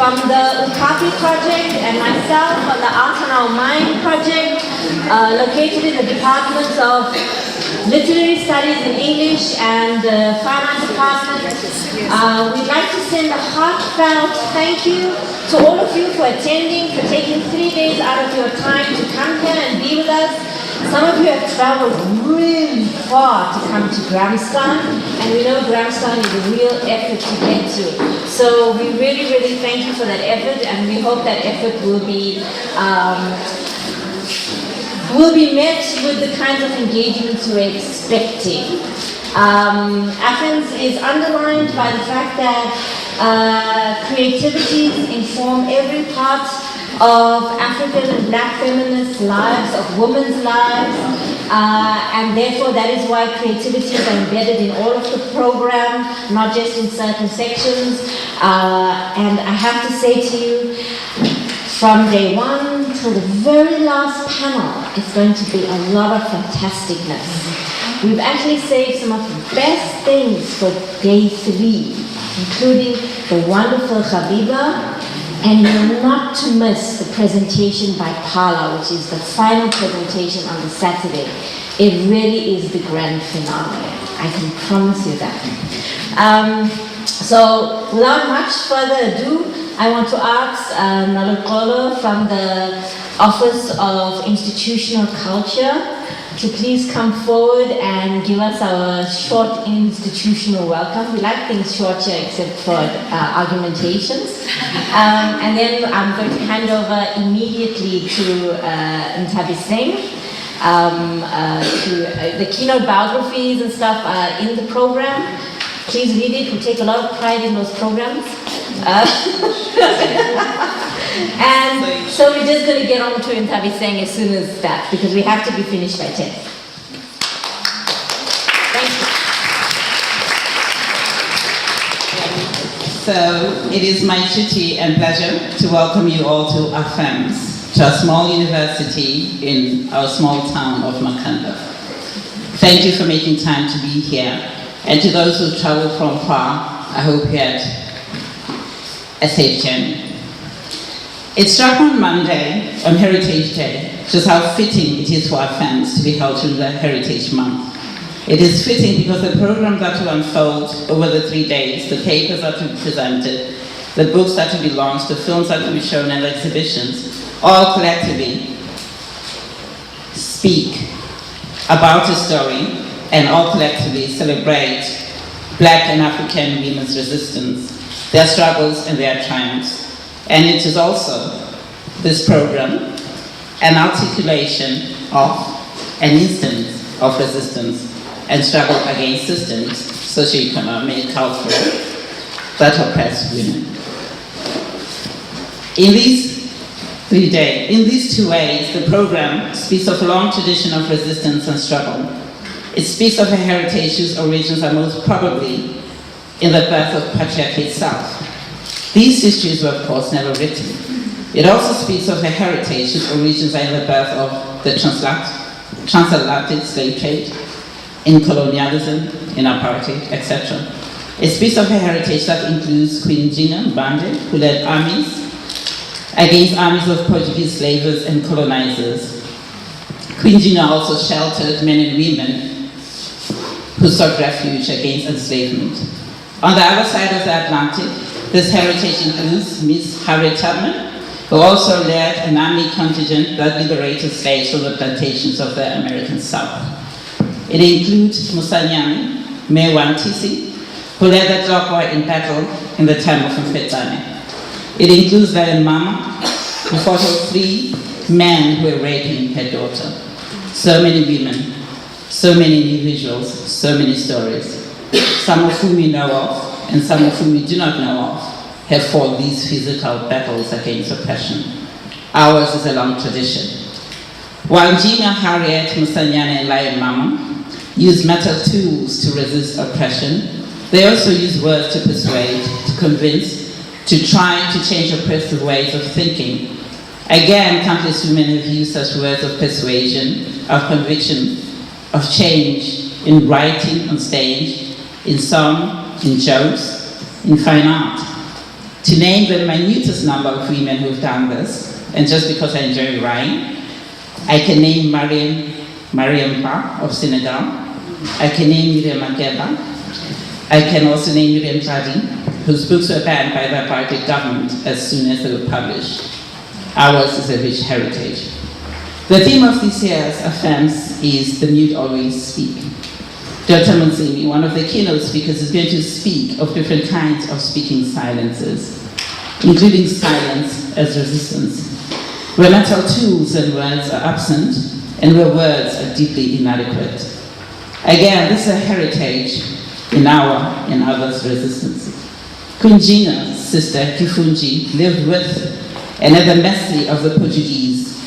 from the Ukapi project and myself on the Art on Our Mind project, located in the departments of Literary Studies in English and the Finance Department. We'd like to send a heartfelt thank you to all of you for attending, for taking 3 days out of your time to come here and be with us. Some of you have traveled really far to come to Grahamstown, and we know Grahamstown is a real effort to get to. So we really, really thank you for that effort, and we hope that effort will be met with the kinds of engagements we're expecting. Afems is underlined by the fact that creativities inform every part of African and Black feminist lives, of women's lives, and therefore that is why creativities are embedded in all of the program, not just in certain sections. And I have to say to you, from day one till the very last panel, it's going to be a lot of fantasticness. We've actually saved some of the best things for day 3, including the wonderful Habiba, and you're not to miss the presentation by Paula, which is the final presentation on the Saturday. It really is the grand finale. I can promise you that. So without much further ado, I want to ask Nalukolo from the Office of Institutional Culture to please come forward and give us our short institutional welcome. We like things short here except for argumentations. And then I'm going to hand over immediately to Nthabiseng. The keynote biographies and stuff are in the program. Please read it. We take a lot of pride in those programs. And so we're just going to get on to Nthabiseng as soon as that, because we have to be finished by 10. Thank you. So it is my duty and pleasure to welcome you all to Afems, to a small university in our small town of Makanda. Thank you for making time to be here. And to those who traveled from far, I hope you had a safe journey. It struck on Monday, on Heritage Day, just how fitting it is for Afems to be held during the Heritage Month. It is fitting because the programs are to unfold over the 3 days, the papers are to be presented, the books are to be launched, the films are to be shown, and the exhibitions, all collectively speak about a story and all collectively celebrate Black and African women's resistance, their struggles and their triumphs. And it is also, this program, an articulation of an instance of resistance and struggle against systems, socio-economic, cultural, that oppress women. In these 3 days, in these 2 ways, the program speaks of a long tradition of resistance and struggle. It speaks of a heritage whose origins are most probably in the birth of patriarchy itself. These histories were, of course, never written. It also speaks of a heritage whose origins are in the birth of the transatlantic slave trade, in colonialism, in apartheid, etc. It speaks of a heritage that includes Queen Gina Mbande, who led armies against armies of Portuguese slavers and colonizers. Queen Gina also sheltered men and women who sought refuge against enslavement. On the other side of the Atlantic, this heritage includes Miss Harriet Tubman, who also led an army contingent that liberated slaves from the plantations of the American South. It includes Musanyani Mewantisi, who led the Dog War in battle in the time of Mfetane. It includes Valen Mama, who fought off 3 men who were raping her daughter. So many women, so many individuals, so many stories, some of whom we know of, and some of whom we do not know of, have fought these physical battles against oppression. Ours is a long tradition. While Gina, Harriet, Musanyane, and Lion Mama use metal tools to resist oppression, they also use words to persuade, to convince, to try to change oppressive ways of thinking. Again, countless women have used such words of persuasion, of conviction, of change, in writing, on stage, in song, in jokes, in fine art. To name the minutest number of women who've done this, and just because I enjoy rhyme, I can name Mariam Ba of Senegal. I can name Miriam Makeba. I can also name Miriam Jadi, whose books were banned by the apartheid government as soon as they were published. Ours is a rich heritage. The theme of this year's Afems is "The Mute Always Speak." Dr. Motsemme, one of the keynote speakers, is going to speak of different kinds of speaking silences, including silence as resistance, where mental tools and words are absent, and where words are deeply inadequate. Again, this is a heritage in our and others' resistance. Queen Gina's sister, Kifunji, lived with and at the mercy of the Portuguese,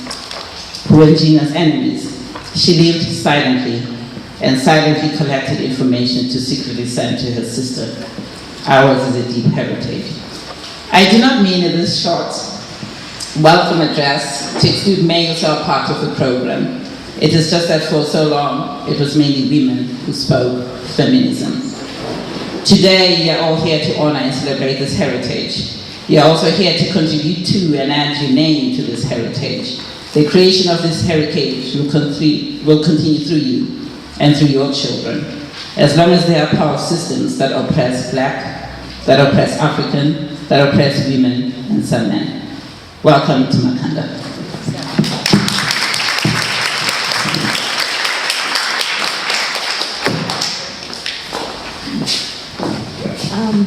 who were Gina's enemies. She lived silently and silently collected information to secretly send to her sister. Ours is a deep heritage. I do not mean in this short welcome address to exclude males who are part of the program. It is just that for so long, it was mainly women who spoke feminism. Today, you are all here to honor and celebrate this heritage. You are also here to contribute to and add your name to this heritage. The creation of this heritage will continue through you and through your children, as long as there are power systems that oppress Black, that oppress African, that oppress women and some men. Welcome to Makanda.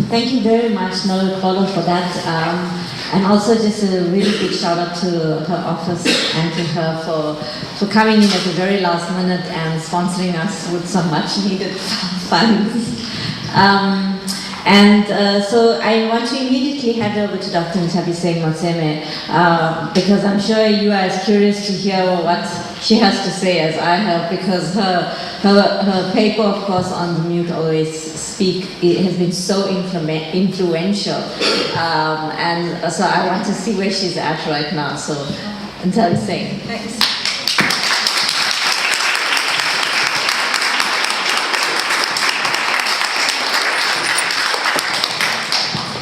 Thank you very much, Nolo Kolo, for that. And also just a really big shout out to her office and to her for coming in at the very last minute and sponsoring us with some much needed funds. So I want to immediately hand over to Dr. Nthabiseng Motsemme because I'm sure you are as curious to hear what she has to say as I have, because her paper, of course, on the Mute Always Speak, it has been so influential. And so I want to see where she's at right now. So, Nthabiseng. Thanks.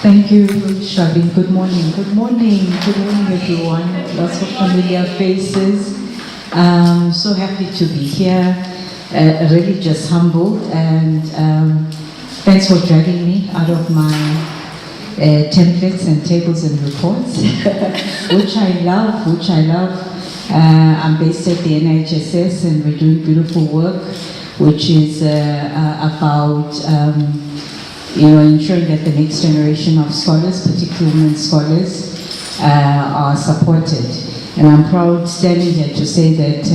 Thank you, Sharlene. Good morning. Good morning. Good morning, everyone. Lots of familiar faces. So happy to be here. Really just humbled, and thanks for dragging me out of my templates and tables and reports, which I love. I'm based at the NHSS, and we're doing beautiful work, which is about ensuring that the next generation of scholars, particularly women scholars, are supported. And I'm proud standing here to say that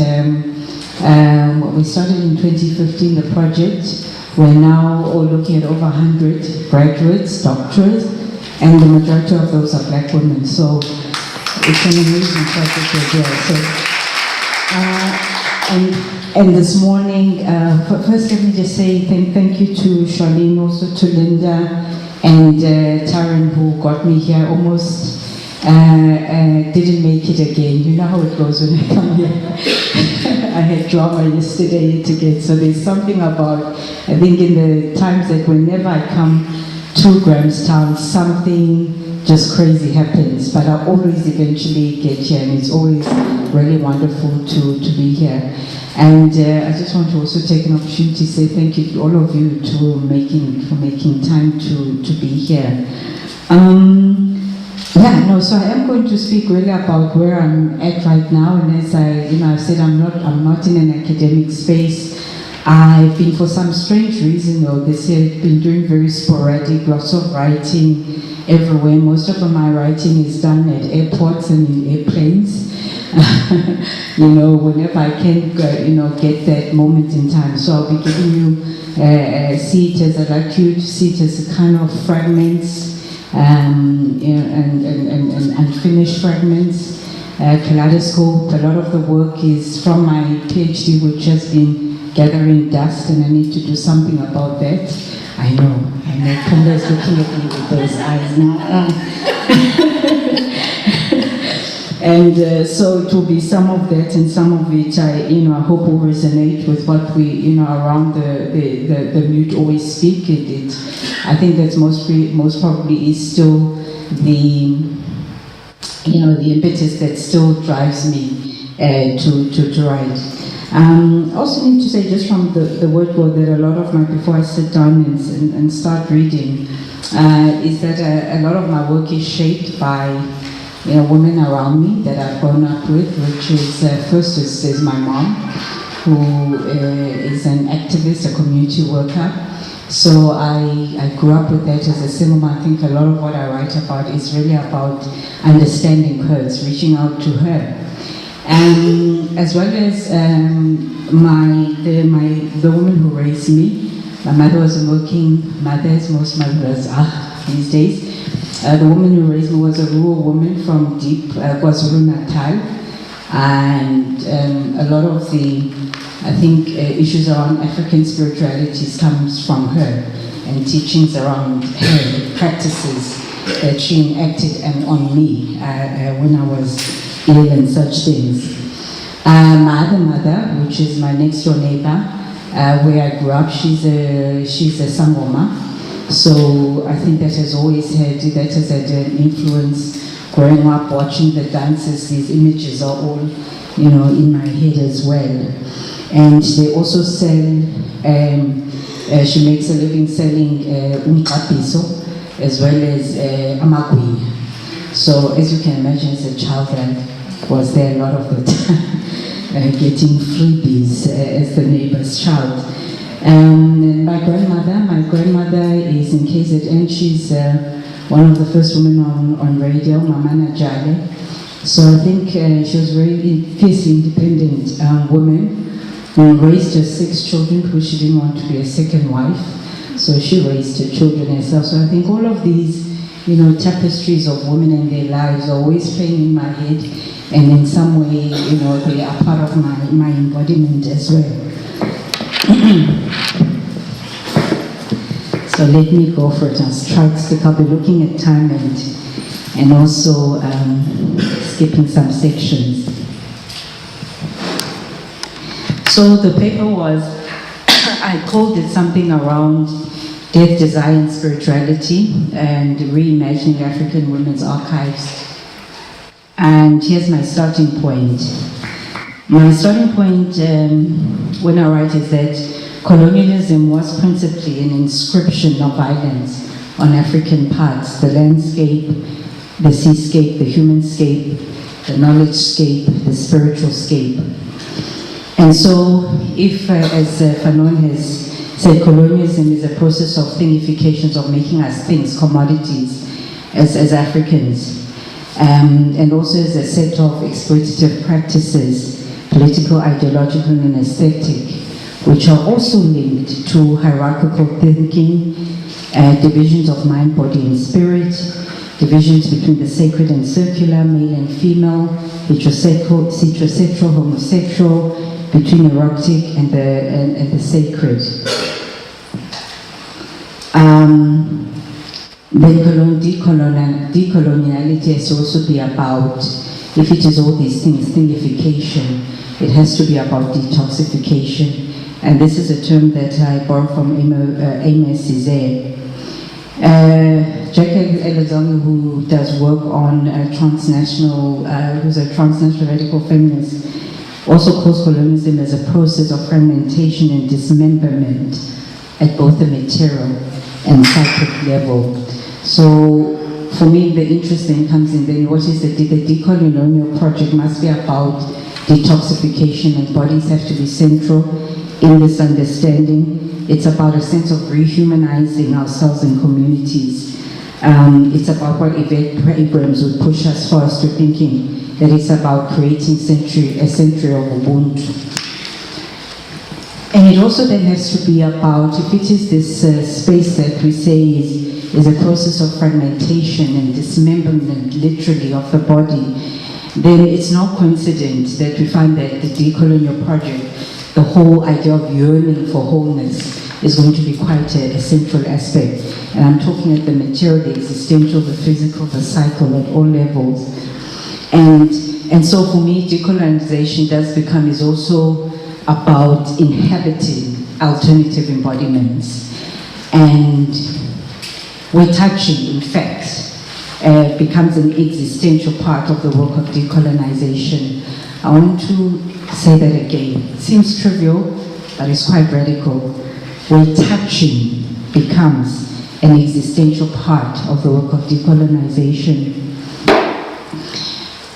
we started in 2015, the project. We're now all looking at over 100 graduates, doctors, and the majority of those are Black women. So it's an amazing project as well. So, and this morning, first let me just say thank you to Sharlene, also to Linda and Taryn, who got me here almost. Didn't make it again. You know how it goes when I come here. I had drama yesterday yet again. So there's something about, I think in the times that whenever I come to Grahamstown, something just crazy happens. But I always eventually get here, and it's always really wonderful to be here. And I just want to also take an opportunity to say thank you to all of you for making time to be here. So I am going to speak really about where I'm at right now, and as I've said, I'm not in an academic space. I've been, for some strange reason, though, this year, been doing very sporadic, lots of writing everywhere. Most of my writing is done at airports and in airplanes. Whenever I can, get that moment in time. So I'll be giving you, see it as, I'd like you to see it as a kind of fragments, and unfinished fragments, kaleidoscope. A lot of the work is from my PhD, which has been gathering dust, and I need to do something about that. I know, Kanda's looking at me with those eyes now. And so it will be some of that, and some of it I hope will resonate with what we, around the Mute Always Speak. I think that's most probably is still the impetus that still drives me to write. I also need to say, just from the word go, that a lot of my, before I sit down and start reading, is that a lot of my work is shaped by women around me that I've grown up with, which is, first is my mom, who is an activist, a community worker. So I grew up with that as a single mom. I think a lot of what I write about is really about understanding her, it's reaching out to her. As well as the woman who raised me. My mother was a working mother, as most mothers are these days. The woman who raised me was a rural woman from deep KwaZulu-Natal, and a lot of the, I think, issues around African spiritualities comes from her, and teachings around her practices that she enacted on me when I was ill and such things. My other mother, which is my next door neighbor, where I grew up, she's a Sangoma. So I think that has had an influence growing up, watching the dances. These images are all, in my head as well. And they also sell, she makes a living selling Nthabiseng, as well as amagwi. So as you can imagine, as a child, I was there a lot of the time, getting freebies as the neighbor's child. And my grandmother is in KZN. She's one of the first women on radio, Mama Jale. So I think she was a very fiercely independent woman, who raised her 6 children because she didn't want to be a second wife. So she raised her children herself. So I think all of these, tapestries of women and their lives are always playing in my head, and in some way, they are part of my embodiment as well. So let me go for it. I'll try to stick. I'll be looking at time and also skipping some sections. So the paper was, I called it something around death, desire, and spirituality, and reimagining African women's archives. And here's my starting point. My starting point when I write is that colonialism was principally an inscription of violence on African parts: the landscape, the seascape, the humanscape, the knowledge-scape, the spiritual-scape. And so, if, as Fanon has said, colonialism is a process of thingifications, of making us things, commodities, as Africans, and also as a set of exploitative practices, political, ideological, and aesthetic, which are also linked to hierarchical thinking, divisions of mind, body, and spirit, divisions between the sacred and circular, male and female, heterosexual, homosexual, between erotic and the sacred. Then decoloniality has to also be about, if it is all these things, thingification, it has to be about detoxification. And this is a term that I borrow from Amos Cizé. Jack Elazonga, who does work on transnational, who's a transnational radical feminist, also calls colonialism as a process of fragmentation and dismemberment at both the material and psychic level. So for me, the interest then comes in then what is the decolonial project must be about detoxification, and bodies have to be central in this understanding. It's about a sense of rehumanizing ourselves and communities. It's about what Yvette Abrams would push us first to thinking, that it's about creating a century of Ubuntu. And it also then has to be about, if it is this space that we say is a process of fragmentation and dismemberment, literally, of the body, then it's not coincident that we find that the decolonial project, the whole idea of yearning for wholeness, is going to be quite a central aspect. And I'm talking at the material, the existential, the physical, the psycho, at all levels. And so for me, decolonization is also about inhabiting alternative embodiments. And we're touching, in fact, becomes an existential part of the work of decolonization. I want to say that again. It seems trivial, but it's quite radical. Where touching becomes an existential part of the work of decolonization.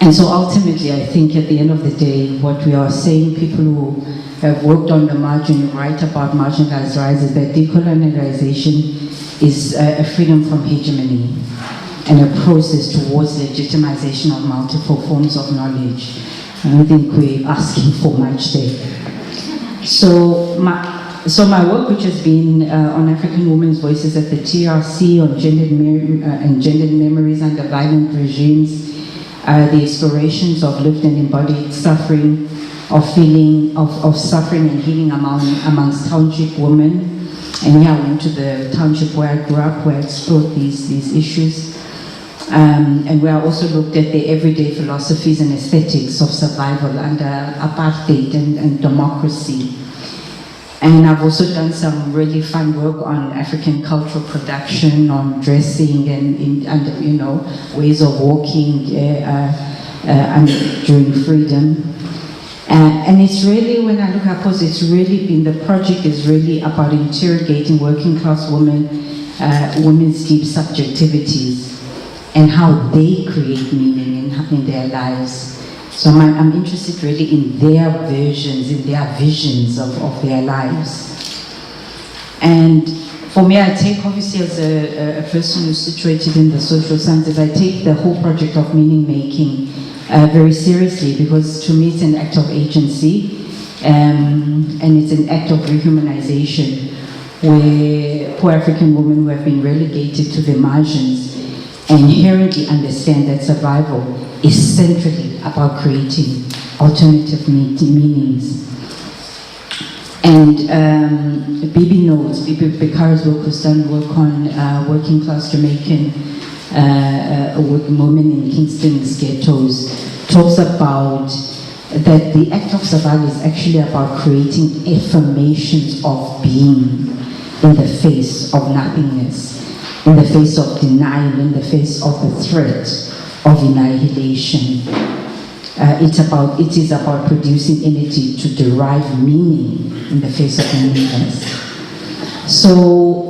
And so ultimately, I think at the end of the day, what we are saying, people who have worked on the margin, write about marginalized rights, is that decolonization is a freedom from hegemony and a process towards legitimization of multiple forms of knowledge. I don't think we're asking for much there. So my work, which has been on African women's voices at the TRC, on gendered memories under violent regimes, the explorations of lived and embodied suffering, of feeling of suffering and healing amongst township women. And here I went to the township where I grew up, where I explored these issues. And where I also looked at the everyday philosophies and aesthetics of survival under apartheid and democracy. And I've also done some really fun work on African cultural production, on dressing and ways of walking during freedom. And it's really, when I look at it, it's really been, the project is really about interrogating working class women, women's deep subjectivities and how they create meaning in their lives. So I'm interested really in their versions, in their visions of their lives. And for me, I take, obviously as a person who's situated in the social sciences, I take the whole project of meaning making very seriously, because to me it's an act of agency, and it's an act of rehumanization, where poor African women who have been relegated to the margins inherently understand that survival is centrally about creating alternative meanings. And Bibi knows, Bibi Bekara's work, who's done work on working class Jamaican women in Kingston's ghettos, talks about that the act of survival is actually about creating affirmations of being in the face of nothingness, in the face of denial, in the face of the threat of annihilation. It is about producing energy to derive meaning in the face of meaningless. So,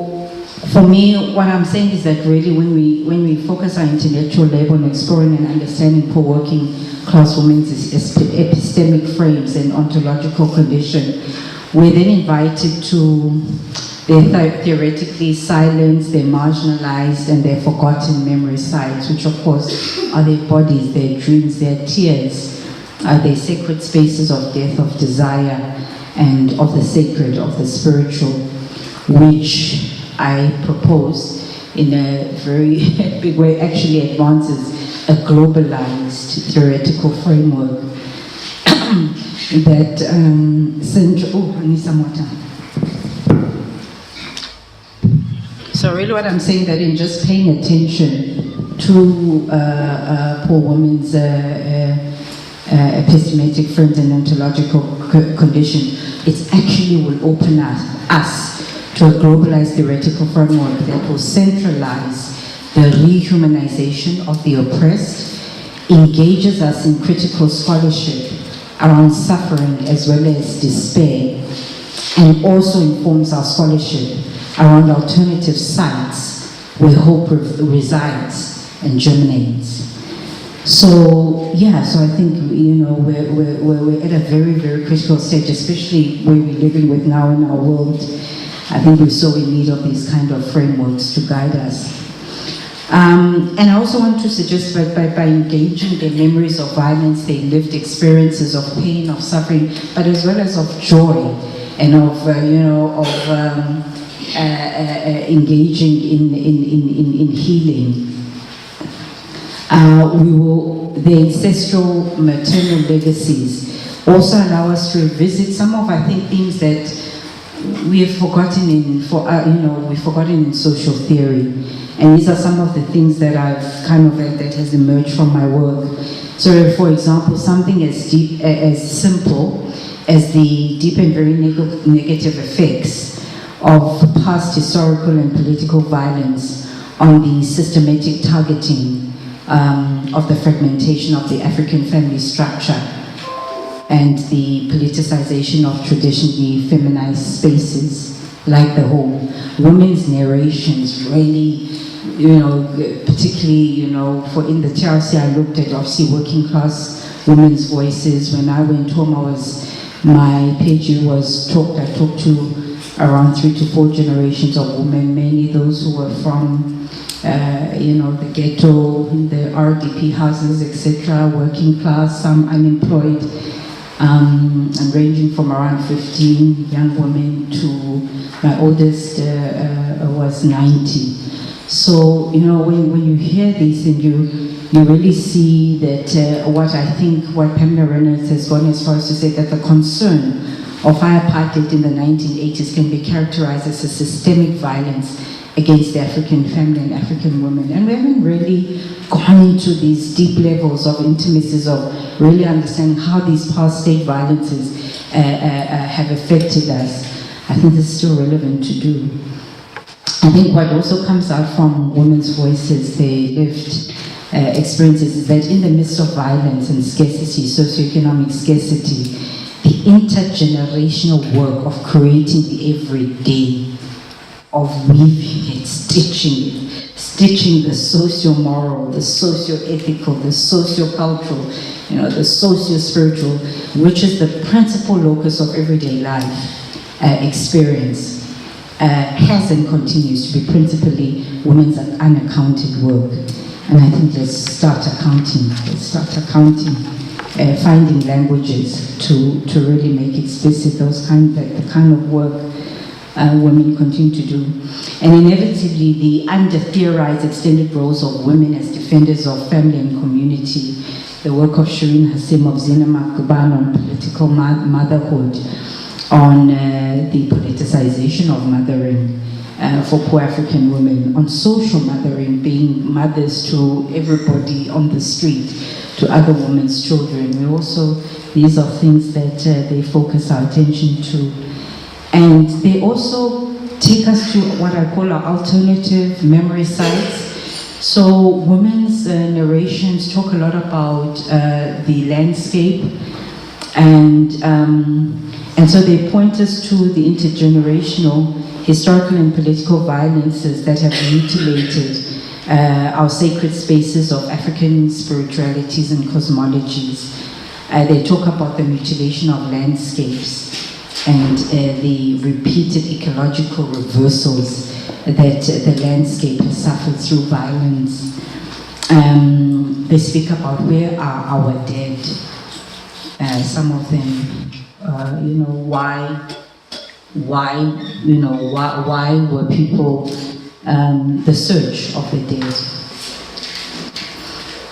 for me, what I'm saying is that really when we focus our intellectual labor on exploring and understanding poor working class women's epistemic frames and ontological condition, we're then invited to they're theoretically silenced, they're marginalized, and they're forgotten memory sites, which of course are their bodies, their dreams, their tears, their sacred spaces of death, of desire, and of the sacred, of the spiritual, which I propose in a very big way actually advances a globalized theoretical framework that So really what I'm saying, that in just paying attention to poor women's epistemic frames and ontological condition, it actually will open us to a globalized theoretical framework that will centralize the rehumanization of the oppressed, engages us in critical scholarship around suffering as well as despair, and also informs our scholarship around alternative sites where hope resides and germinates. So yeah, so I think we're at a very, very critical stage, especially where we're living with now in our world. I think we're so in need of these kind of frameworks to guide us. And I also want to suggest that by engaging their memories of violence, their lived experiences of pain, of suffering, but as well as of joy and of engaging in healing. The ancestral maternal legacies also allow us to revisit some of, I think, things that we have forgotten we've forgotten in social theory. And these are some of the things that I've that has emerged from my work. So, for example, something as deep, as simple as the deep and very negative effects of past historical and political violence on the systematic targeting of the fragmentation of the African family structure and the politicization of traditionally feminized spaces like the home. Women's narrations really, particularly, for in the TRC I looked at obviously working class women's voices. When I went home, my page was I talked to around 3 to 4 generations of women, mainly those who were from the ghetto, the RDP houses, etc., working class, some unemployed, and ranging from around 15 young women to my oldest was 90. So, when you hear these things, you really see that what Pamela Reynolds has gone as far as to say that the concern of apartheid in the 1980s can be characterized as a systemic violence against the African family and African women. And we haven't really gone into these deep levels of intimacies of really understanding how these past state violences have affected us. I think this is still relevant to do. I think what also comes out from women's voices, their lived experiences, is that in the midst of violence and scarcity, socioeconomic scarcity, the intergenerational work of creating the everyday, of weaving it, stitching the socio-moral, the socio-ethical, the socio-cultural, the socio-spiritual, which is the principal locus of everyday life experience, has and continues to be principally women's unaccounted work. And I think let's start accounting, finding languages to really make explicit the kind of work women continue to do. And inevitably, the under-theorized extended roles of women as defenders of family and community, the work of Sharlene on political motherhood, on the politicization of mothering for poor African women, on social mothering, being mothers to everybody on the street, to other women's children. These are things that they focus our attention to. And they also take us to what I call our alternative memory sites. So women's narrations talk a lot about the landscape, and so they point us to the intergenerational historical and political violences that have mutilated our sacred spaces of African spiritualities and cosmologies. They talk about the mutilation of landscapes and the repeated ecological reversals that the landscape has suffered through violence. They speak about where are our dead. Some of them, why were people the search of the dead.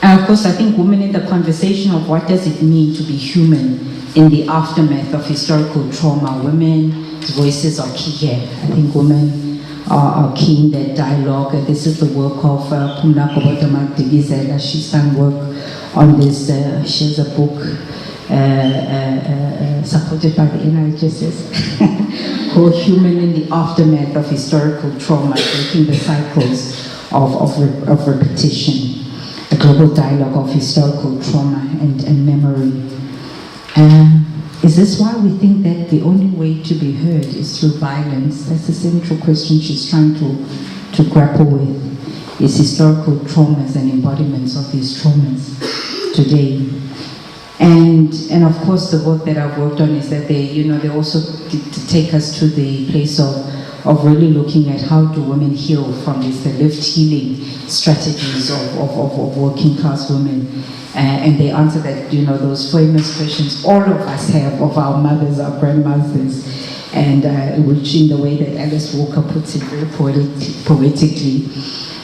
And of course, I think women in the conversation of what does it mean to be human in the aftermath of historical trauma, women's voices are key here. I think women are key in that dialogue. This is the work of Pumla Nthabiseng. She's done work on this. She has a book supported by the NIHSS called Human in the Aftermath of Historical Trauma, Breaking the Cycles of Repetition, a global dialogue of historical trauma and memory. Is this why we think that the only way to be heard is through violence? That's the central question she's trying to grapple with. Is historical traumas and embodiments of these traumas today. And of course the work that I've worked on is that they also take us to the place of really looking at how do women heal from the lived healing strategies of working class women. And they answer that, those famous questions all of us have of our mothers, our grandmothers, and which in the way that Alice Walker puts it very poetically,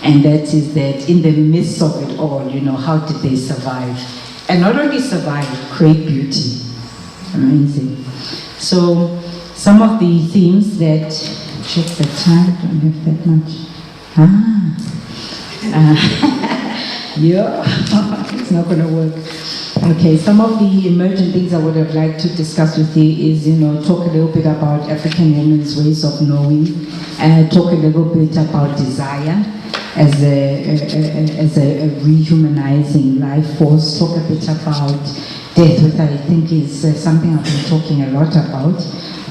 and that is that in the midst of it all, how did they survive? And not only survive, create beauty. Amazing. So some of the themes that, check the time, don't have that much. Yeah, it's not going to work. Okay, some of the emergent things I would have liked to discuss with you is, talk a little bit about African women's ways of knowing, talk a little bit about desire, as a rehumanizing life force. Talk a bit about death, which I think is something I've been talking a lot about.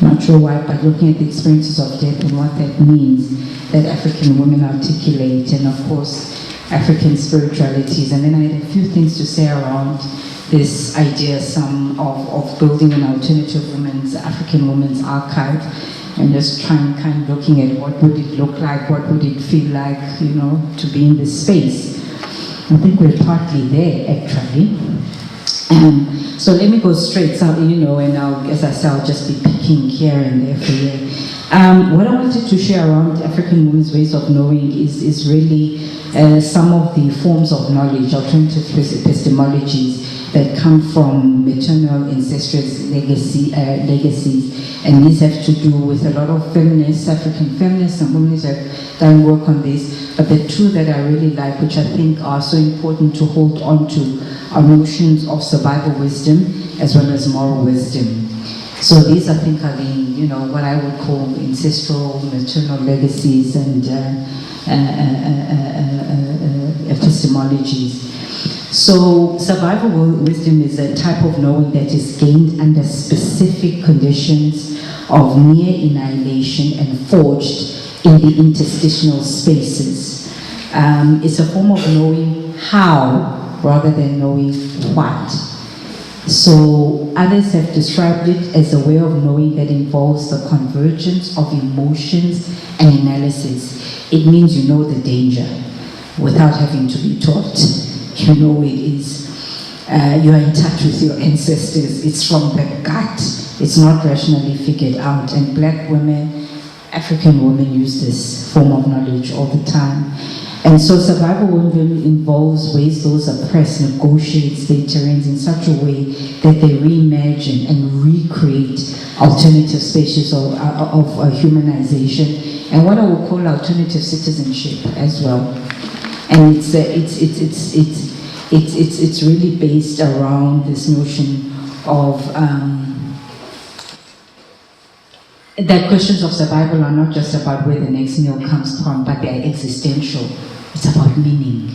I'm not sure why, but looking at the experiences of death and what that means that African women articulate, and of course African spiritualities. And then I had a few things to say around this idea of building an alternative African women's archive, and just trying kind of looking at what would it look like, what would it feel like, you know, to be in this space. I think we're partly there, actually. So let me go straight, so, you know, and as I said, I'll just be picking here and there for you. What I wanted to share around African women's ways of knowing is really some of the forms of knowledge, alternative epistemologies that come from maternal incestuous legacies, and these have to do with a lot of feminists, African feminists, and women have done work on this. But the two that I really like, which I think are so important to hold on to, are notions of survival wisdom as well as moral wisdom. So these, I think, are the, you know, what I would call ancestral maternal legacies and epistemologies. So survival wisdom is a type of knowing that is gained under specific conditions of near annihilation and forged in the interstitial spaces. It's a form of knowing how rather than knowing what. So others have described it as a way of knowing that involves the convergence of emotions and analysis. It means you know the danger without having to be taught. You know it is. You are in touch with your ancestors. It's from the gut. It's not rationally figured out. And black women, African women use this form of knowledge all the time. And so survival wisdom involves ways those oppressed negotiate their terrains in such a way that they reimagine and recreate alternative spaces of humanization, and what I would call alternative citizenship as well. And it's really based around this notion of that questions of survival are not just about where the next meal comes from, but they are existential. It's about meaning.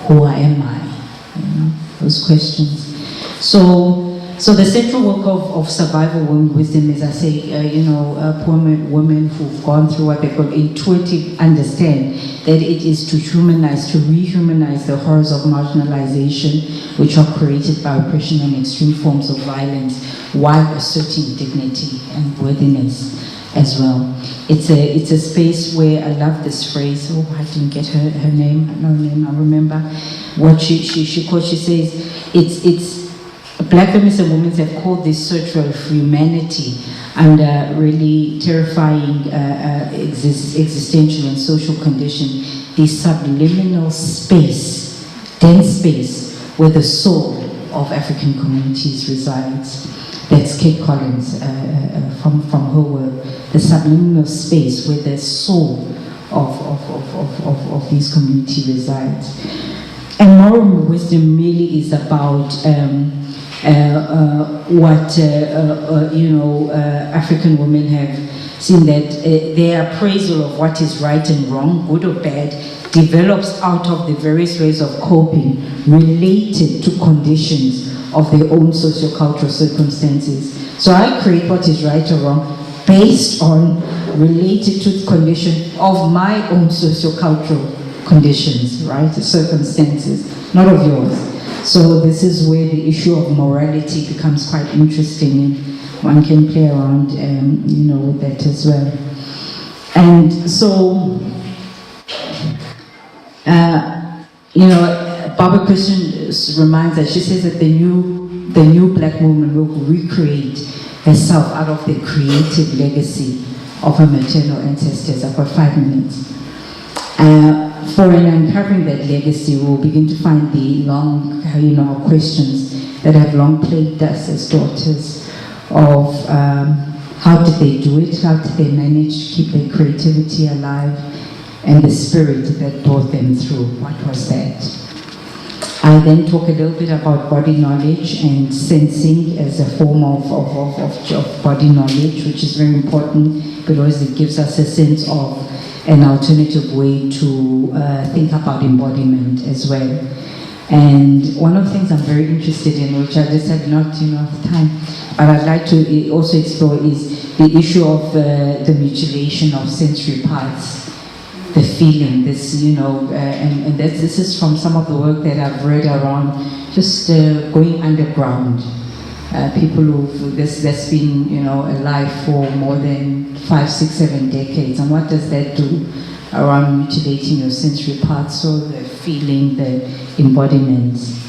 Who am I? You know, those questions. So the central work of survival wisdom is, I say, poor women who've gone through what they call intuitive understand that it is to humanize, to rehumanize the horrors of marginalization, which are created by oppression and extreme forms of violence, while asserting dignity and worthiness as well. It's a space where I love this phrase. Oh, I didn't get her name. No name. I remember what she says. It's Black feminists and women have called this search for humanity under really terrifying existential and social condition, the subliminal space, dense space, where the soul of African communities resides. That's Kate Collins from her work. The subliminal space where the soul of these communities resides. And moral wisdom really is about what African women have seen, that their appraisal of what is right and wrong, good or bad, develops out of the various ways of coping related to conditions of their own sociocultural circumstances. So I create what is right or wrong based on, related to the condition of my own sociocultural conditions, right? Circumstances, not of yours. So this is where the issue of morality becomes quite interesting, and one can play around, with that as well. And so, Barbara Christian reminds us. She says that the new black woman will recreate herself out of the creative legacy of her maternal ancestors. I've got 5 minutes. For uncovering that legacy, we'll begin to find the long, questions that have long plagued us as daughters of how did they do it, how did they manage to keep their creativity alive, and the spirit that brought them through. What was that? I then talk a little bit about body knowledge and sensing as a form of body knowledge, which is very important because it gives us a sense of an alternative way to think about embodiment as well. And one of the things I'm very interested in, which I just have not enough time, but I'd like to also explore, is the issue of the mutilation of sensory parts, the feeling, this, and this is from some of the work that I've read around just going underground. People that's been, alive for more than 5, 6, 7 decades, and what does that do around mutilating your sensory parts, so the feeling, the embodiments.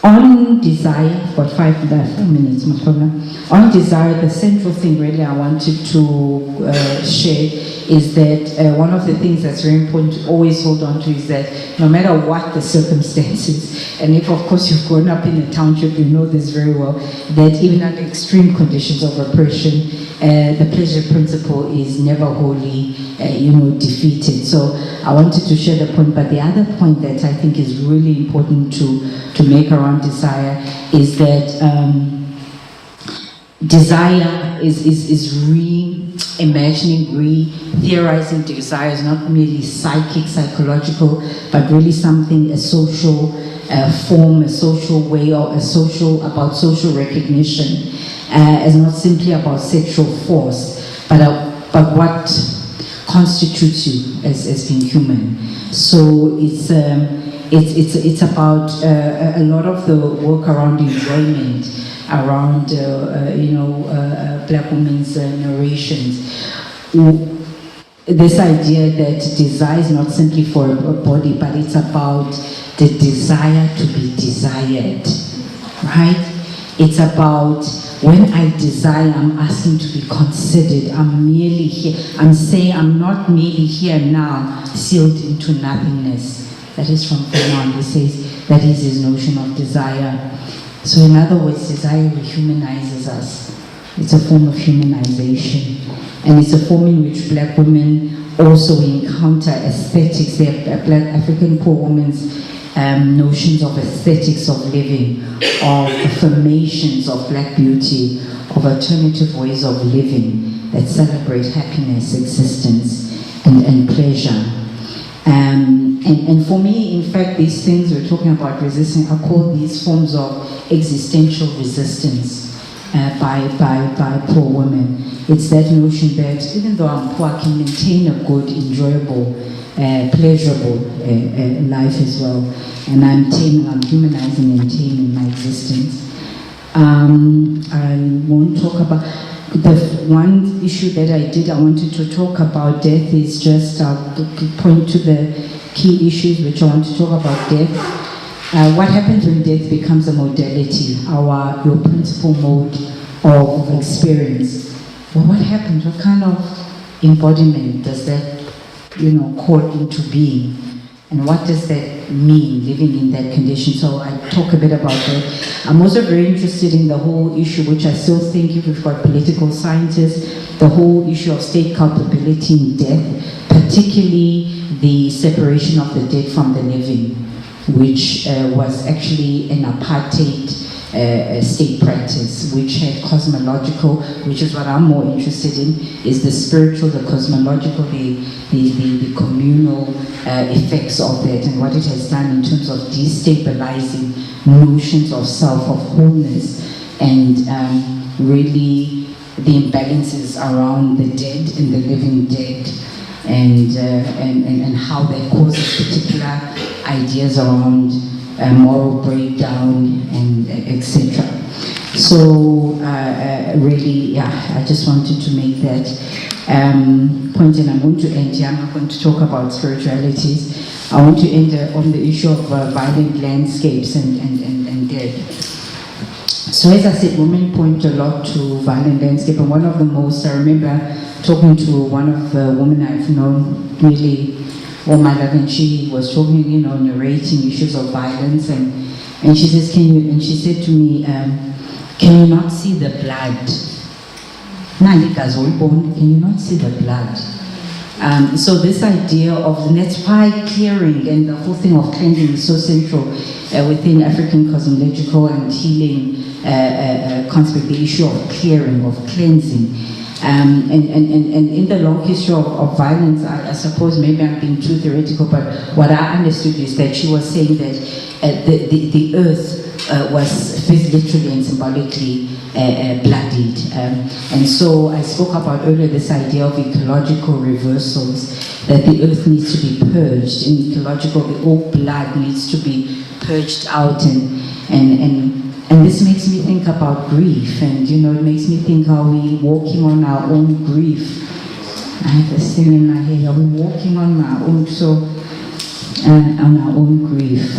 On desire, I've got 4 minutes, no problem. On desire, the central thing really I wanted to share is that one of the things that's very important to always hold on to is that no matter what the circumstances, and if of course you've grown up in a township, you know this very well, that even under extreme conditions of oppression, the pleasure principle is never wholly, defeated. So I wanted to share the point, but the other point that I think is really important to make around desire is that desire is reimagining, re-theorizing desire is not merely psychic, psychological, but really something, a social form, a social way, or about social recognition, as not simply about sexual force, but what constitutes you as being human. So it's about a lot of the work around enjoyment, around Black women's narrations. This idea that desire is not simply for a body, but it's about the desire to be desired, right? It's about when I desire, I'm asking to be considered. I'm merely here. I'm saying I'm not merely here now, sealed into nothingness. That is from Keynote. He says that is his notion of desire. So in other words, desire rehumanizes us. It's a form of humanization. And it's a form in which Black women also encounter aesthetics. They're Black African poor women's notions of aesthetics of living, of affirmations of Black beauty, of alternative ways of living that celebrate happiness, existence, and pleasure. And for me, in fact, these things we're talking about resistance, I call these forms of existential resistance by poor women. It's that notion that even though I'm poor, I can maintain a good, enjoyable, pleasurable life as well. And I'm humanizing and taming my existence. I won't talk about the one issue that I wanted to talk about death is just point to the key issues which I want to talk about death. What happens when death becomes a modality, your principal mode of experience? Well, what happens? What kind of embodiment does that, call into being? And what does that mean, living in that condition? So I talk a bit about that. I'm also very interested in the whole issue, which I still think, if we've got political scientists, the whole issue of state culpability in death, particularly the separation of the dead from the living, which was actually an apartheid state practice, which had cosmological, which is what I'm more interested in, is the spiritual, the cosmological, the communal effects of that, and what it has done in terms of destabilizing notions of self, of wholeness, and really the imbalances around the dead and the living dead, and how that causes particular ideas around moral breakdown and etc. So really, I just wanted to make that point, and I'm going to end here. I'm not going to talk about spiritualities. I want to end on the issue of violent landscapes and death. So as I said, women point a lot to violent landscape, and one of the most, I remember talking to one of the women I've known really all my life, and she was talking, narrating issues of violence, and she says, she said to me, can you not see the blood? Can you not see the blood? So this idea of, and that's why clearing and the whole thing of cleansing is so central within African cosmological and healing concept, the issue of clearing, of cleansing. And in the long history of violence, I suppose maybe I'm being too theoretical, but what I understood is that she was saying that the earth was literally and symbolically bloodied. And so I spoke about earlier this idea of ecological reversals, that the earth needs to be purged. In ecological, all blood needs to be purged out, and this makes me think about grief, and you know, it makes me think, are we walking on our own grief? I have this thing in my head, are we walking on our own, on our own grief?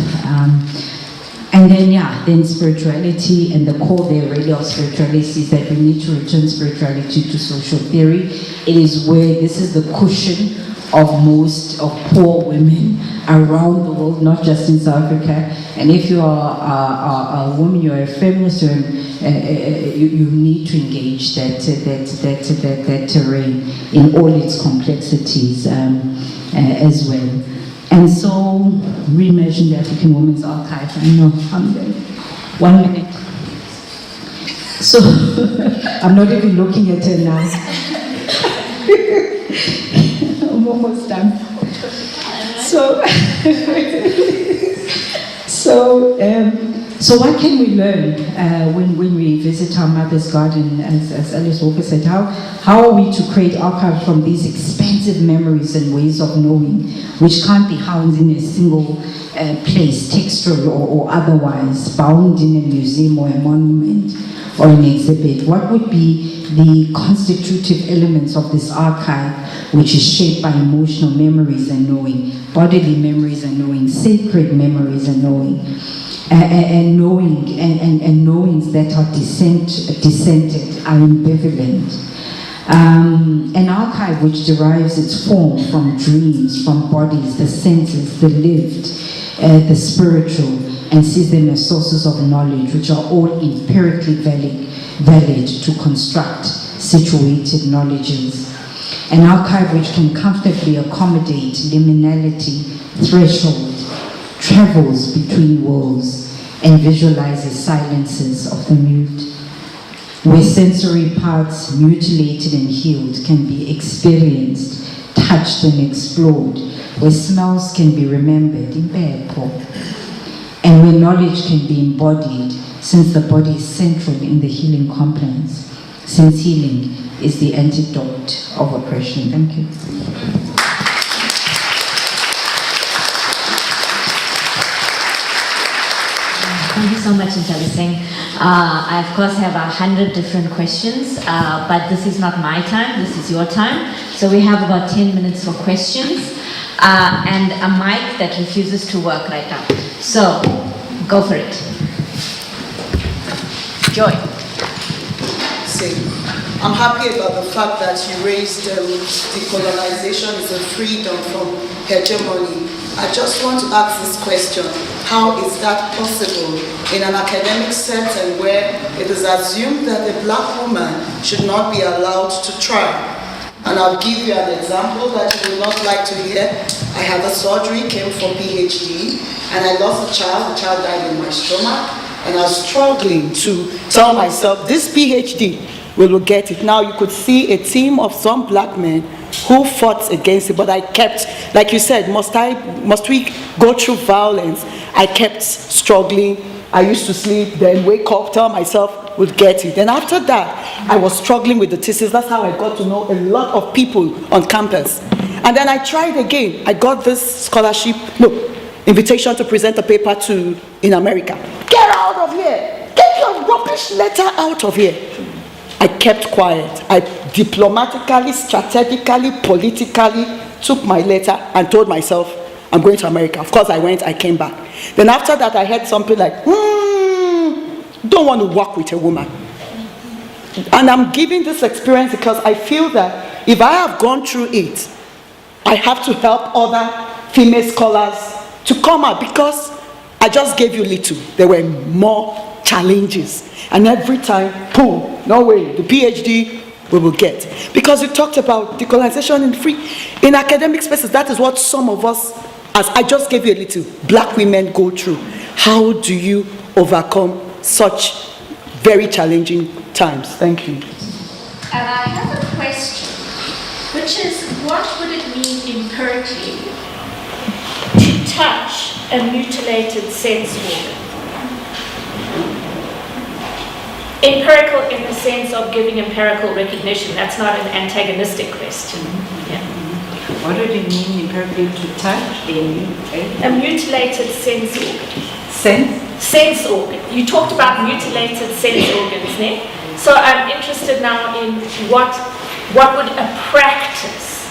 And then spirituality, and the core there really of spirituality is that we need to return spirituality to social theory. It is where this is the cushion of most of poor women around the world, not just in South Africa. And if you are a woman, you're a feminist, you need to engage that terrain in all its complexities as well. And so, Reimagining the African Women's Archive. I know, I'm there. 1 minute. So, I'm not even looking at her now. I'm almost done. So what can we learn when we visit our mother's garden, as Alice Walker said? How are we to create archives from these expensive memories and ways of knowing, which can't be housed in a single place, textual or otherwise, bound in a museum or a monument or an exhibit? What would be the constitutive elements of this archive, which is shaped by emotional memories and knowing, bodily memories and knowing, sacred memories and knowing, and knowings that are dissented, are ambivalent. An archive which derives its form from dreams, from bodies, the senses, the lived, the spiritual, and sees them as sources of knowledge, which are all empirically valid to construct situated knowledges. An archive which can comfortably accommodate liminality, threshold, travels between worlds, and visualizes silences of the mute, where sensory parts mutilated and healed can be experienced, touched and explored, where smells can be remembered, and where knowledge can be embodied, since the body is central in the healing complex, since healing is the antidote of oppression. Thank you. Thank you so much, Nthabiseng. I of course have 100 different questions, but this is not my time, this is your time. So we have about 10 minutes for questions, and a mic that refuses to work right now. So, go for it. Joy. I'm happy about the fact that you raised decolonization is a freedom from hegemony. I just want to ask this question: how is that possible in an academic setting where it is assumed that a black woman should not be allowed to try? And I'll give you an example that you will not like to hear. I had a surgery, came for PhD, and I lost a child. The child died in my stomach, and I was struggling to tell myself, this PhD, we will get it. Now you could see a team of some black men who fought against it, but I kept, like you said, must we go through violence? I kept struggling. I used to sleep, then wake up, tell myself, we'll get it. Then after that, I was struggling with the thesis. That's how I got to know a lot of people on campus. And then I tried again. I got this invitation to present a paper in America. Get out of here! Get your rubbish letter out of here! I kept quiet. I diplomatically, strategically, politically took my letter and told myself, I'm going to America. Of course I went, I came back. Then after that I heard something like, don't want to work with a woman. And I'm giving this experience because I feel that if I have gone through it, I have to help other female scholars to come out, because I just gave you little. There were more challenges. And every time, boom, no way, the PhD we will get. Because you talked about decolonization in academic spaces. That is what some of us, as I just gave you a little, black women go through. How do you overcome such very challenging times? Thank you. And I have a question which is, what would it mean empirically to touch a mutilated sense organ? Empirical in the sense of giving empirical recognition. That's not an antagonistic question. Yeah. What would it mean empirically to touch a mutilated sense organ? Sense? Sense organ. You talked about mutilated sense organs, ne? So I'm interested now in what would a practice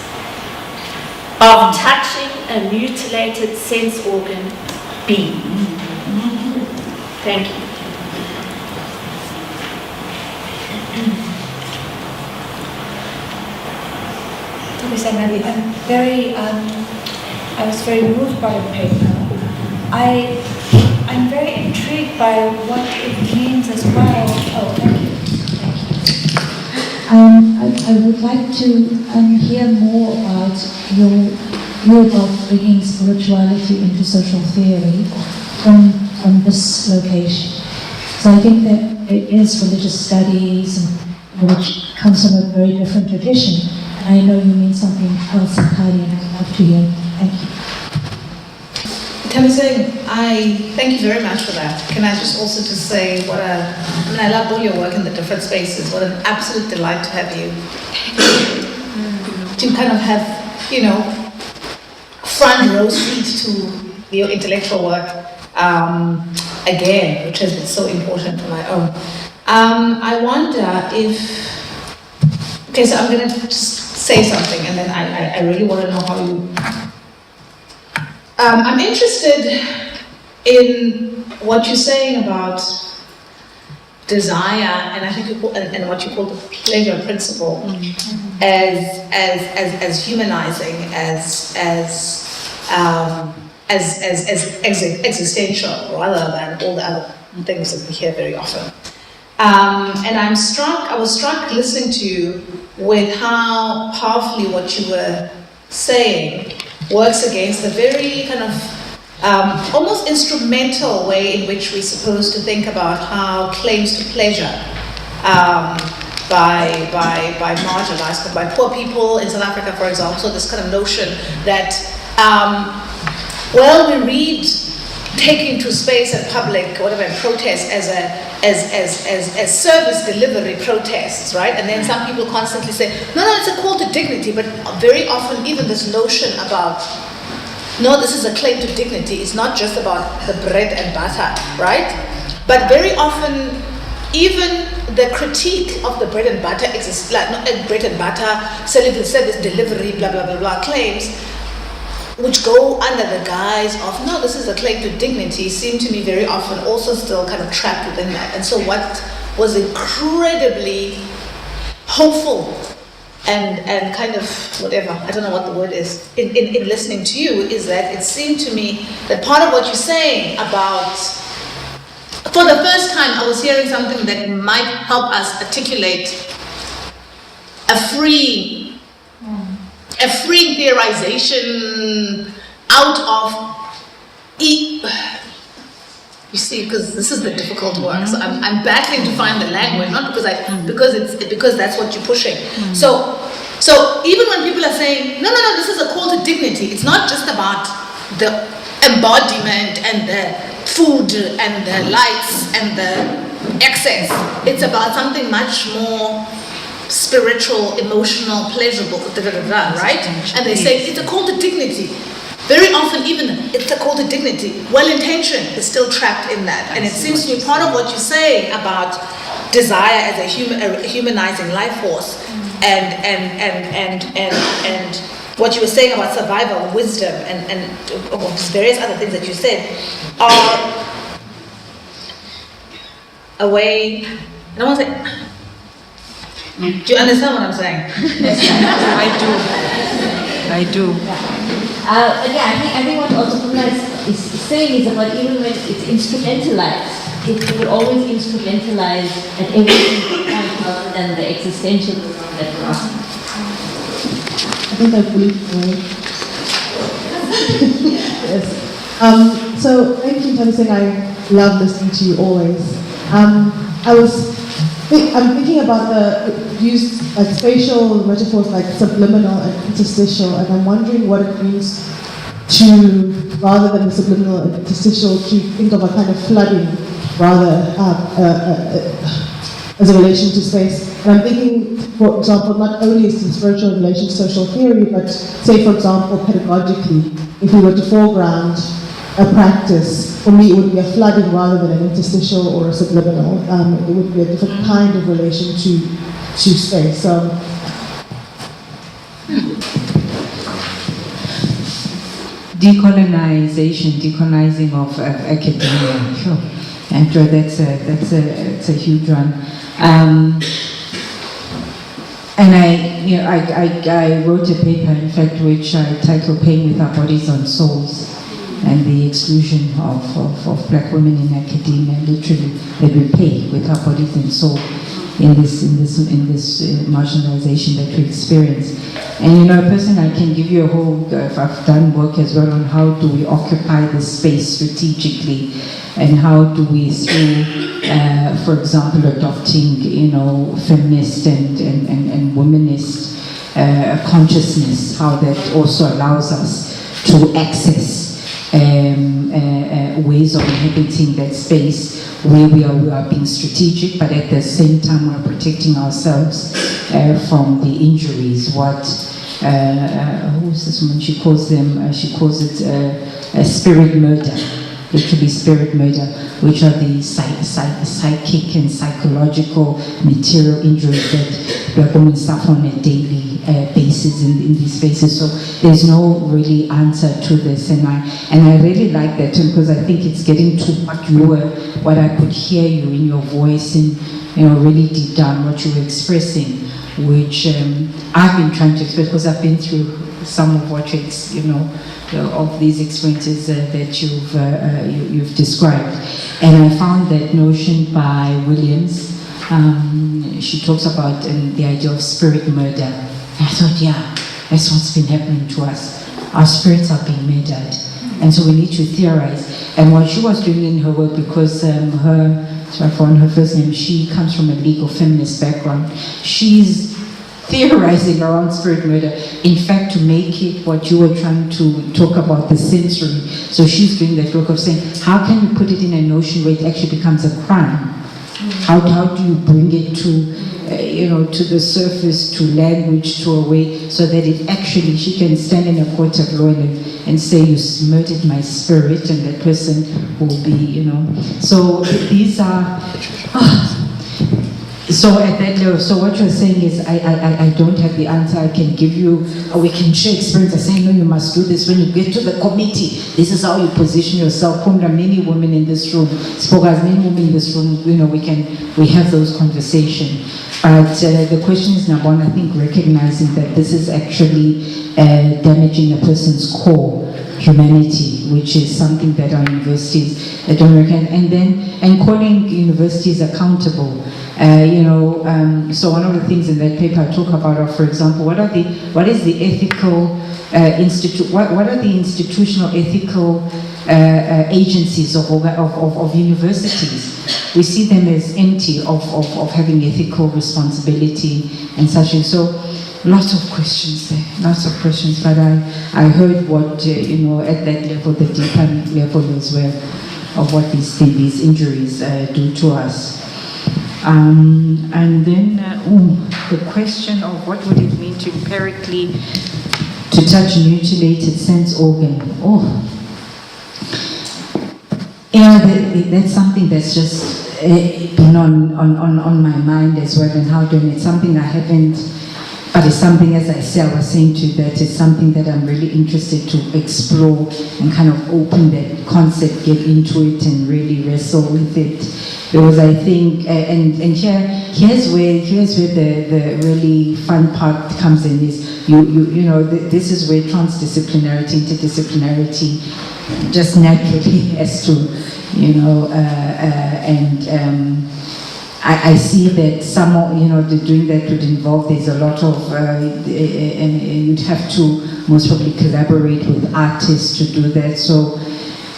of touching a mutilated sense organ be? Thank you. I was very moved by the paper. I'm very intrigued by what it means as well. Oh, thank you. I would like to hear more about your view of bringing spirituality into social theory from this location. So I think that it is religious studies, which comes from a very different tradition. I know you mean something else entirely, and I'd love to hear. Thank you. Nthabiseng, I thank you very much for that. Can I just also just say I loved all your work in the different spaces. What an absolute delight to have you. To kind of have, front row seat to your intellectual work again, which has been so important for my own. I wonder if, okay, so I'm going to just say something, and then I really want to know how you... I'm interested in what you're saying about desire, and I think and what you call the pleasure principle, as humanizing, as existential, rather than all the other things that we hear very often. And I was struck listening to you with how powerfully what you were saying works against the very kind of almost instrumental way in which we're supposed to think about how claims to pleasure by marginalized, by poor people in South Africa, for example. So this kind of notion that, we read taking to space and public, whatever, protest as service delivery protests, right? And then some people constantly say, no, it's a call to dignity, but very often even this notion about, no, this is a claim to dignity, it's not just about the bread and butter, right? But very often, even the critique of the bread and butter exists, like not bread and butter, service delivery, blah, blah, blah, blah, claims, which go under the guise of, no, this is a claim to dignity, seem to me very often also still kind of trapped within that. And so what was incredibly hopeful and kind of whatever, I don't know what the word is, in listening to you, is that it seemed to me that part of what you're saying about, for the first time I was hearing something that might help us articulate a free theorization out of you see, because this is the difficult work. So I'm battling to find the language, not because that's what you're pushing. So even when people are saying, no, this is a call to dignity, it's not just about the embodiment and the food and the lights and the excess. It's about something much more spiritual, emotional, pleasurable, right? And they say it's a call to dignity. Very often, even it's a call to dignity. Well-intentioned is still trapped in that, and it seems to me part of what you say about desire as a humanizing life force, and what you were saying about survival, wisdom, and various other things that you said are a way. I don't want to say. Do you understand what I'm saying? I do. I think what also Pumla is saying is about even when it's instrumentalized, it will always instrumentalize at every single point rather than the existential that we're asking. I think I fully agree. Yes. So thank you, Nthabiseng. I love listening to you always. I'm thinking about used like spatial metaphors like subliminal and interstitial, and I'm wondering what it means to, rather than the subliminal and interstitial, to think of a kind of flooding rather as a relation to space. And I'm thinking, for example, not only is this virtual in relation to social theory, but say, for example, pedagogically, if we were to foreground a practice, for me it would be a flooding rather than an interstitial or a subliminal. It would be a different kind of relation to space. Decolonizing of academia. Sure. And that's a huge one. And I wrote a paper, in fact, which I titled "Paying with Our Bodies on Souls," and the exclusion of black women in academia, literally, that we pay with our bodies and soul in this marginalization that we experience. And a person, I can give you a whole, I've done work as well on how do we occupy the space strategically, and how do we, through, for example, adopting, feminist and womanist consciousness, how that also allows us to access ways of inhabiting that space where we are being strategic, but at the same time we're protecting ourselves from the injuries. Who's this woman? She calls it spirit murder. It could be spirit murder, which are the psychic and psychological material injuries that black women suffer on a daily basis in these spaces. So there's no really answer to this, and I really like that too, because I think it's getting to what I could hear you in your voice, and really deep down what you were expressing, which I've been trying to express because I've been through some of what of these experiences that you've described. And I found that notion by Williams. She talks about the idea of spirit murder. And I thought, yeah, that's what's been happening to us. Our spirits are being murdered, and so we need to theorize. And what she was doing in her work, because so I found her first name, she comes from a legal feminist background. She's theorizing around spirit murder, in fact, to make it what you were trying to talk about, the sensory. So she's doing that work of saying, how can you put it in a notion where it actually becomes a crime? How do you bring it to the surface, to language, to a way, so that it actually, she can stand in a court of law and say, you murdered my spirit, and that person will be, So these are... So at that level, so what you're saying is, I don't have the answer. I can give you, or we can share experience. I say, no, you must do this. When you get to the committee, this is how you position yourself. Many women in this room, many women in this room, we have those conversations. But the question is, number one, I think recognizing that this is actually damaging a person's core humanity, which is something that our universities don't recognize, and calling universities accountable. So one of the things in that paper I talk about are, for example, what are the institutional ethical agencies of universities? We see them as empty of having ethical responsibility and such. And so lots of questions there, but I heard what, at that level, the deeper level as well, of what these injuries do to us. And then the question of what would it mean to empirically to touch a mutilated sense organ. That's something that's just been on my mind as well, and how doing it. Something I haven't, but it's something, as I was saying to you, that it's something that I'm really interested to explore and kind of open that concept, get into it, and really wrestle with it. Because I think, and here's where the really fun part comes in, is this is where transdisciplinarity, interdisciplinarity just naturally has to, I see that doing that would involve, there's a lot of, and you'd have to most probably collaborate with artists to do that. So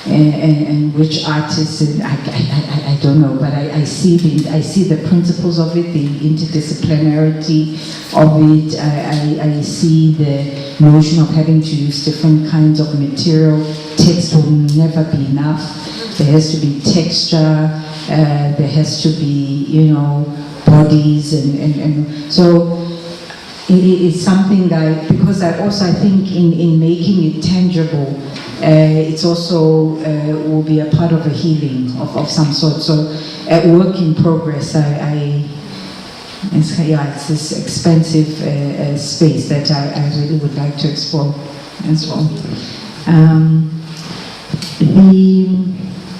and which artists, and I don't know, but I see the principles of it, the interdisciplinarity of it. I see the notion of having to use different kinds of material. Text will never be enough. There has to be texture. There has to be, bodies, and so. It's something that, because I think in making it tangible, it's also will be a part of a healing of some sort. So at work in progress, it's this expensive space that I really would like to explore as well.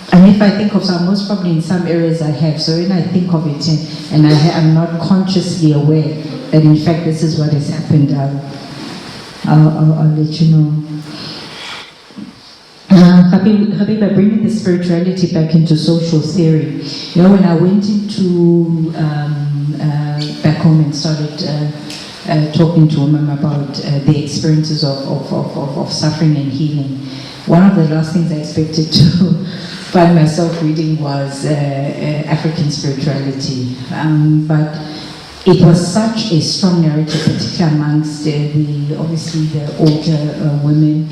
And if I think of some, most probably in some areas I have, so when I think of it and I'm not consciously aware that in fact this is what has happened, I'll let you know. Habiba, bringing the spirituality back into social theory. When I went into back home and started talking to women about the experiences of suffering and healing, one of the last things I expected to find myself reading was African spirituality, but it was such a strong narrative, particularly amongst obviously the older women.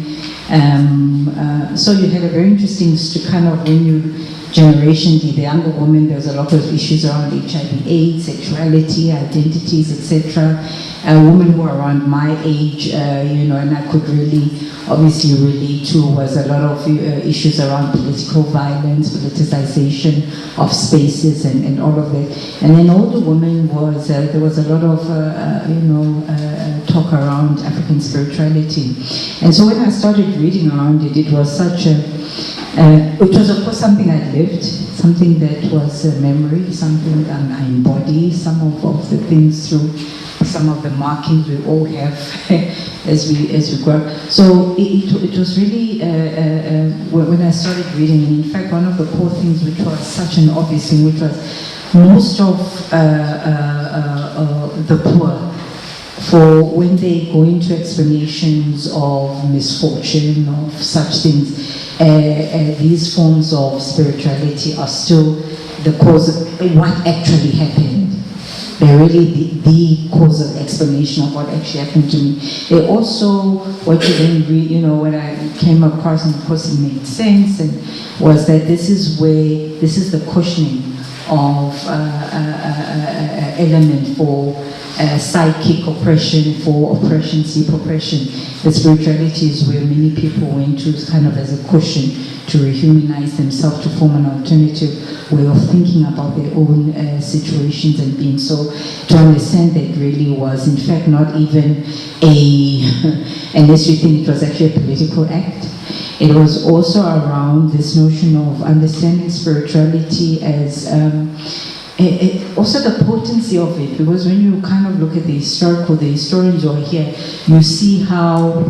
So you had a very interesting kind of, when you generation, the younger women, there's a lot of issues around HIV/AIDS, sexuality, identities, etc. Women who are around my age, and I could really obviously relate to, was a lot of issues around political violence, politicization of spaces, and all of that. And then older women was there was a lot of talk around African spirituality. And so when I started reading around it, it was such a it was of course something I lived, something that was a memory, something I embody, some of the things through some of the markings we all have as we grow up. So it was really, when I started reading, and in fact one of the core things which was such an obvious thing, which was most of the poor, for when they go into explanations of misfortune, of such things, these forms of spirituality are still the cause of what actually happened. They're really the cause of explanation of what actually happened to me. They also, what you then read, when I came across, and of course it made sense, and was that this is the cushioning of element for psychic oppression, for oppression, sleep oppression. The spirituality is where many people went to kind of as a cushion to rehumanize themselves, to form an alternative way of thinking about their own situations and being. So to understand that really was in fact not even unless you think it was actually a political act. It was also around this notion of understanding spirituality as also the potency of it, because when you kind of look at the historians who are here, you see how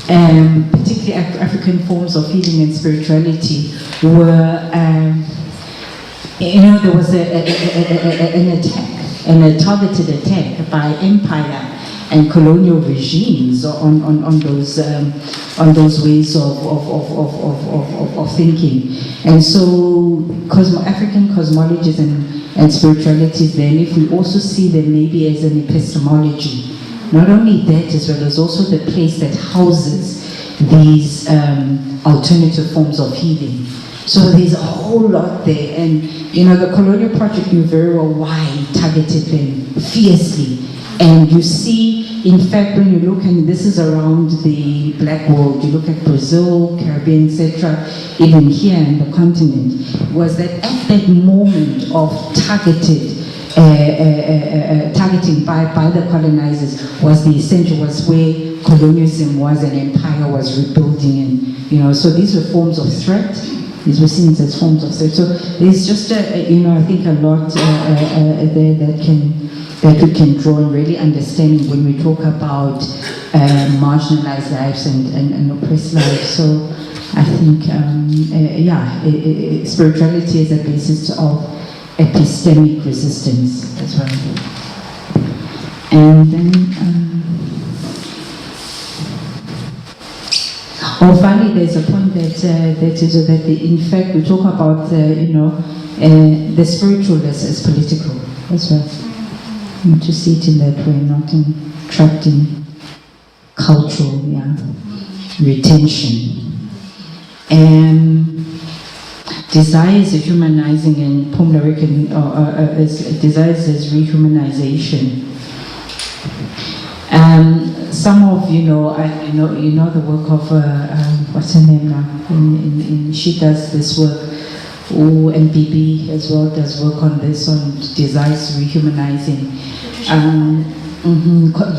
particularly African forms of healing and spirituality were, there was an attack, and a targeted attack by empire and colonial regimes on those ways of thinking. And so African cosmologies and spiritualities, then if we also see them maybe as an epistemology, not only that, as well as also the place that houses these alternative forms of healing. So there's a whole lot there, and the Colonial Project knew very well why it targeted them fiercely. And you see, in fact, when you look, and this is around the Black world, you look at Brazil, Caribbean, etc., even here in the continent, was that at that moment of targeting by the colonizers was the essential, was where colonialism was and empire was rebuilding, and so these were forms of threat. These were seen as forms of threat. So there's just I think a lot there that we can draw and really understanding when we talk about marginalized lives and oppressed lives. So I think spirituality is a basis of epistemic resistance as well. And then Or finally, there's a point that in fact we talk about the spiritual as political as well. To see it in that way, not trapped in cultural retention. Desire is a humanizing, and Pomlarican desires as rehumanization. Some of you know the work of what's her name now? She does this work. And BB as well does work on this, on desires rehumanizing.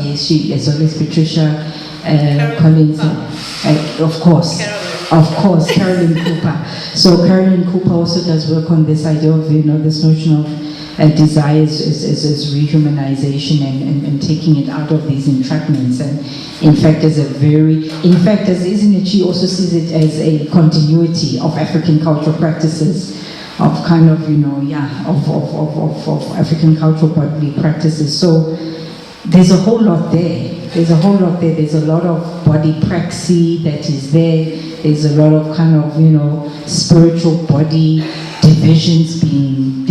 Yes, she as well as Patricia Collins, of course, Carolyn Cooper. So Carolyn Cooper also does work on this idea of this notion of desires as rehumanization and taking it out of these entrapments. And in fact, isn't it? She also sees it as a continuity of African cultural practices, of kind of of African cultural bodily practices. So there's a whole lot there. There's a lot of body praxis that is there. There's a lot of kind of spiritual body divisions being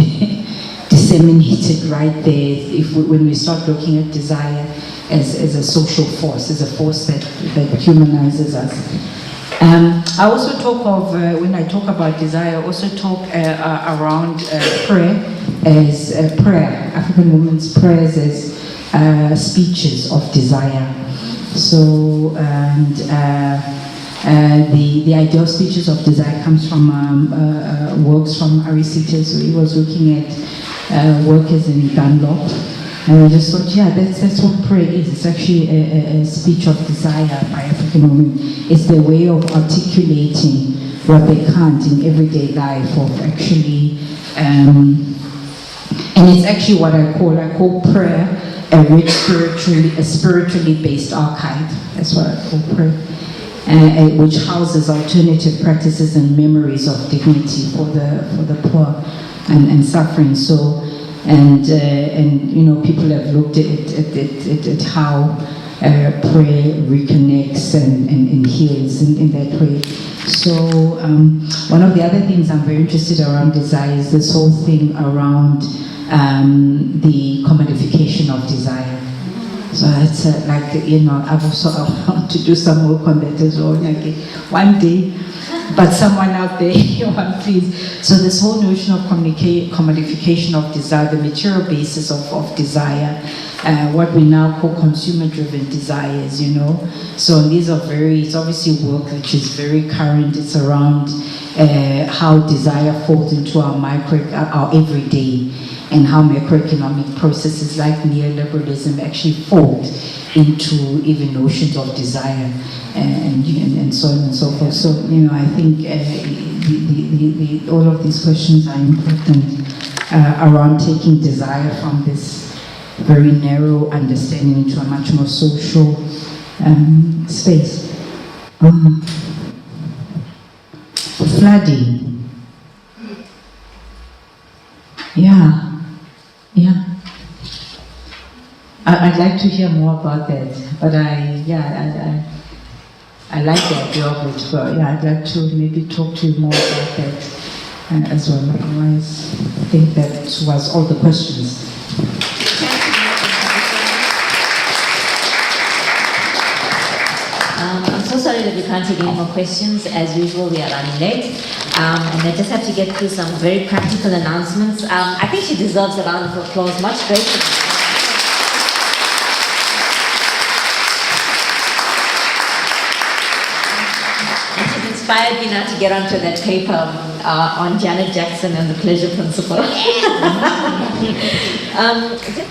disseminated right there. When we start looking at desire as a social force, as a force that humanizes us. I also talk of, when I talk about desire, I also talk around prayer as prayer, African women's prayers as speeches of desire. So, the idea of speeches of desire comes from works from Aristotle. So he was looking at workers in Dunlop. And I just thought, that's what prayer is. It's actually a speech of desire by African women. It's their way of articulating what they can't in everyday life, of actually, and it's actually what I call prayer a rich spiritually based archive. That's what I call prayer, which houses alternative practices and memories of dignity for the poor and suffering. So. And people have looked at how prayer reconnects and heals in that way. So one of the other things I'm very interested around desire is this whole thing around the commodification of desire. So that's I've also want to do some work on that as well. One day. But someone out there, please. So this whole notion of commodification of desire, the material basis of desire, what we now call consumer-driven desires, So these are it's obviously work which is very current. It's around how desire falls into our everyday, and how macroeconomic processes like neoliberalism actually fold into even notions of desire and so on and so forth. So, I think all of these questions are important around taking desire from this very narrow understanding into a much more social space. Flooding. Yeah. I'd like to hear more about that, but I like the idea of it, but I'd like to maybe talk to you more about that as well. Otherwise, I think that was all the questions. I'm so sorry that we can't take any more questions. As usual, we are running late. And I just have to get through some very practical announcements. I think she deserves a round of applause, much greater. And she's inspired me now to get onto that paper on Janet Jackson and the pleasure principle.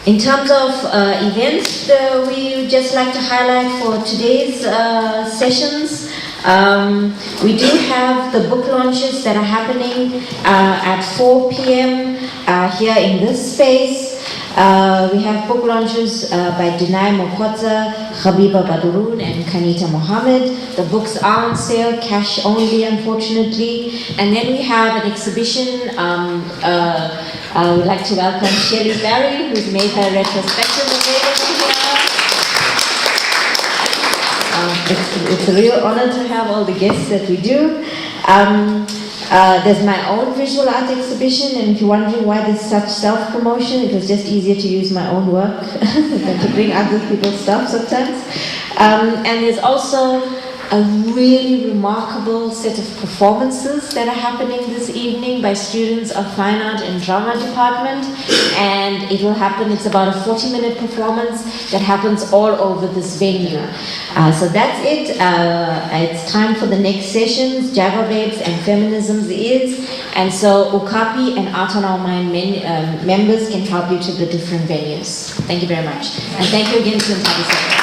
In terms of events, we would just like to highlight for today's sessions. We do have the book launches that are happening at 4 p.m. Here in this space. We have book launches by Denai Mokotza, Habiba Badurun, and Kanita Mohammed. The books are on sale, cash only, unfortunately. And then we have an exhibition. I would like to welcome Shelley Barry, who's made her retrospective available here. it's a real honor to have all the guests that we do. There's my own visual art exhibition, and if you're wondering why there's such self-promotion, it was just easier to use my own work than to bring other people's stuff sometimes. And there's also a really remarkable set of performances that are happening this evening by students of Fine Art and Drama Department, and it will happen, it's about a 40-minute performance that happens all over this venue. So that's it. It's time for the next sessions. Java Babes and Feminisms is, and so Okapi and Art on Our Mind members can help you to the different venues. Thank you very much. And thank you again to Nthabiseng.